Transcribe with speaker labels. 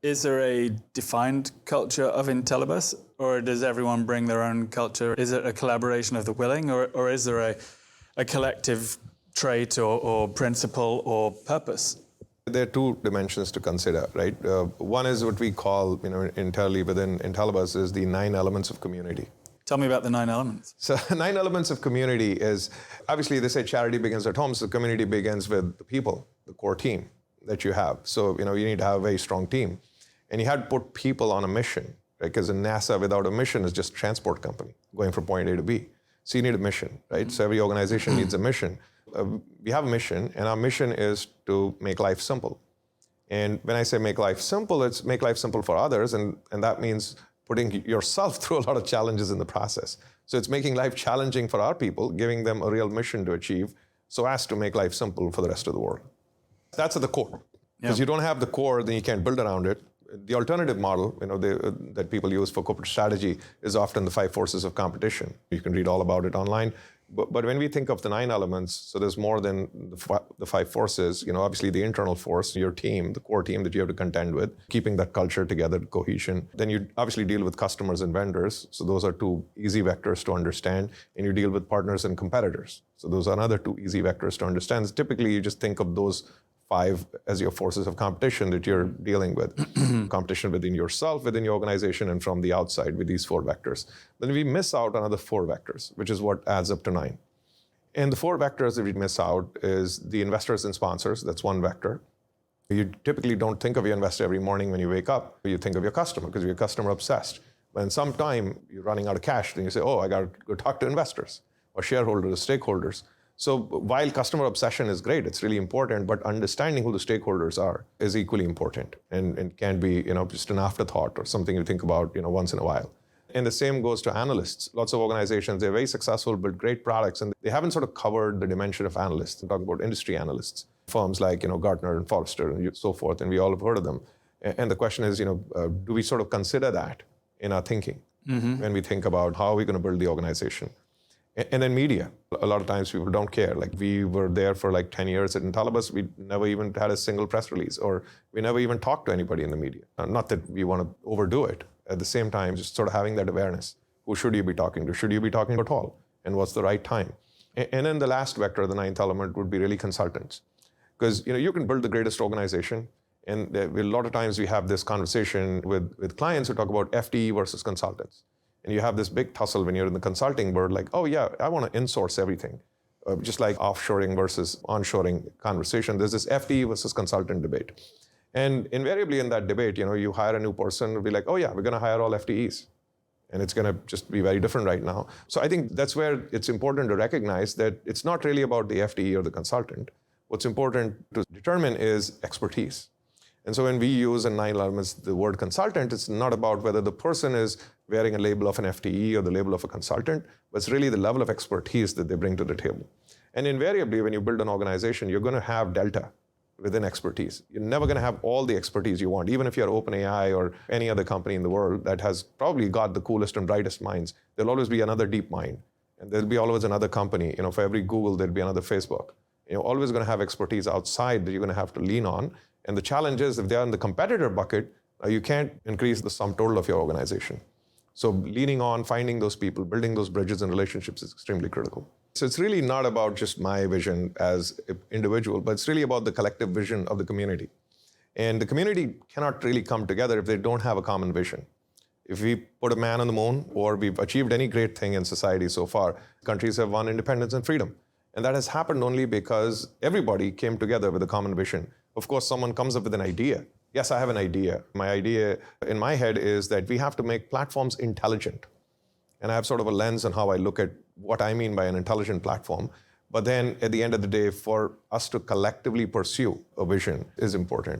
Speaker 1: Is there a defined culture of Intellibus, or does everyone bring their own culture? Is it a collaboration of the willing, or is there a collective trait or principle or purpose?
Speaker 2: There are two dimensions to consider, right? One is what we call, internally within Intellibus is the 9 elements of community.
Speaker 1: Tell me about the 9 elements.
Speaker 2: So 9 elements of community is, obviously they say charity begins at home, so community begins with the people, the core team that you have. So, you need to have a very strong team. And you had to put people on a mission, right? Because NASA without a mission is just a transport company going from point A to B. So you need a mission, right? Mm-hmm. So every organization needs a mission. We have a mission, and our mission is to make life simple. And when I say make life simple, it's make life simple for others, and that means putting yourself through a lot of challenges in the process. So it's making life challenging for our people, giving them a real mission to achieve, so as to make life simple for the rest of the world. That's at the core. Because you don't have the core, then you can't build around it. The alternative model, that people use for corporate strategy is often the 5 forces of competition. You can read all about it online. But when we think of the 9 elements, so there's more than the 5 forces. Obviously the internal force, your team, the core team that you have to contend with, keeping that culture together, cohesion. Then you obviously deal with customers and vendors. So those are 2 easy vectors to understand. And you deal with partners and competitors. So those are another 2 easy vectors to understand. So typically you just think of those 5 as your forces of competition that you're dealing with. Competition within yourself, within your organization, and from the outside with these 4 vectors. Then we miss out another 4 vectors, which is what adds up to 9. And the 4 vectors that we miss out is the investors and sponsors. That's 1 vector. You typically don't think of your investor every morning when you wake up. You think of your customer because you're customer obsessed. When sometime you're running out of cash, then you say, I got to go talk to investors or shareholders, stakeholders. So while customer obsession is great, it's really important, but understanding who the stakeholders are is equally important and can be, just an afterthought or something you think about, once in a while. And the same goes to analysts. Lots of organizations, they're very successful, build great products, and they haven't sort of covered the dimension of analysts. I'm talking about industry analysts, firms like, Gartner and Forrester and so forth, and we all have heard of them. And the question is, do we sort of consider that in our thinking when we think about how are we going to build the organization? And then media. A lot of times people don't care. Like we were there for like 10 years at Intellibus. We never even had a single press release, or we never even talked to anybody in the media. Not that we want to overdo it. At the same time, just sort of having that awareness. Who should you be talking to? Should you be talking to at all? And what's the right time? And then the last vector, the 9th element, would be really consultants. Because you can build the greatest organization. And a lot of times we have this conversation with clients who talk about FTE versus consultants. And you have this big tussle when you're in the consulting world, like, I want to insource everything. Just like offshoring versus onshoring conversation, there's this FTE versus consultant debate. And invariably in that debate, you hire a new person, it'll be like, we're going to hire all FTEs. And it's going to just be very different right now. So I think that's where it's important to recognize that it's not really about the FTE or the consultant. What's important to determine is expertise. And so when we use in 9 elements the word consultant, it's not about whether the person is wearing a label of an FTE or the label of a consultant, but it's really the level of expertise that they bring to the table. And invariably, when you build an organization, you're going to have delta within expertise. You're never going to have all the expertise you want. Even if you're OpenAI or any other company in the world that has probably got the coolest and brightest minds, there'll always be another deep mind. And there'll be always another company. For every Google, there'll be another Facebook. You're always going to have expertise outside that you're going to have to lean on. And the challenge is, if they're in the competitor bucket, you can't increase the sum total of your organization. So leaning on, finding those people, building those bridges and relationships is extremely critical. So it's really not about just my vision as an individual, but it's really about the collective vision of the community. And the community cannot really come together if they don't have a common vision. If we put a man on the moon, or we've achieved any great thing in society so far, countries have won independence and freedom. And that has happened only because everybody came together with a common vision. Of course, someone comes up with an idea. Yes, I have an idea. My idea in my head is that we have to make platforms intelligent. And I have sort of a lens on how I look at what I mean by an intelligent platform. But then at the end of the day, for us to collectively pursue a vision is important.